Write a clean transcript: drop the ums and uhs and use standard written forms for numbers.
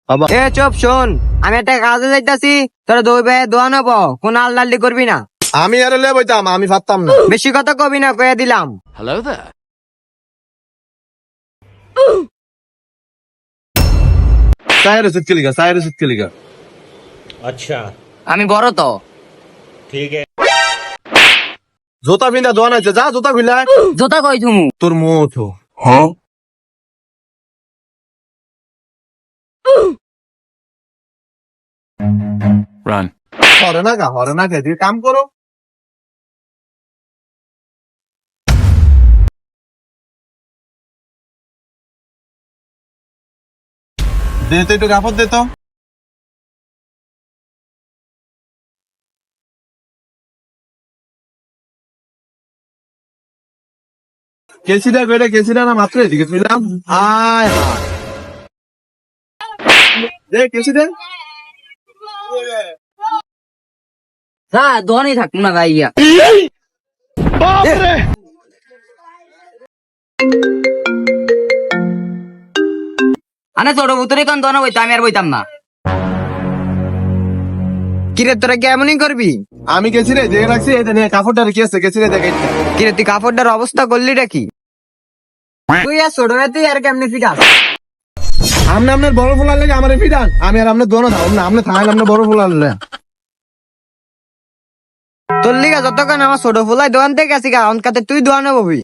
বাবা এ চুপ শোন, আমি একটা কাজে যাইতাছি, তোরা দুই ভাই দোয়া নেব, কোন আল্লাল্লি করবি না। আমি আরে লে বইতাম, আমি ভাবতাম না। বেশি কথা কবি না, কয়ে দিলাম। চায়ের ওষুধ কে লিগা, চায়ের ওষুধ কে লিগা? अच्छा আমি বড় তো। ठीक है। জোতা পিন্দা দোয়া নাইছে, যা জোতা খুলে আয়। জোতা কই থুমু? তোর মুখ তো Run. হরে না কে তুই কাম করো। দে তো একটু কাপড় দে তো। কেসিটা বেড়ে কেসিটা না মাত্র এদিকে ছিলাম। আয় হায়। দে কেসি দে। হ্যাঁ, দোয়ানি থাকবো না ভাইয়া। আনে ছোট বুতুরে কোন দোয়ানো বইতো, আমি আর বইতাম না। কিরে তোরা কেমনই করবি? আমি গেছি রে, দেখে রাখছি এটা নিয়ে কাপড়টা রেখে আছে, গেছি রে দেখে। কিরে তুই কাপড়টার অবস্থা করলি কি? তুই আর ছোট ভাই তুই আর কেমনি ফিরাস? আমনে আপনার বড় ফুলার লেগে আমার ফিডান, আমি আর আপনার দোনো থাকুন না, আপনি থাকেন আপনার বড় ফুলার লেগে। তোর লিগা যতক্ষণ আমার ছোট ফুলাই দোয়ান থেকে গেছি গা, অনকাতে তুই দোয়ানো ববি।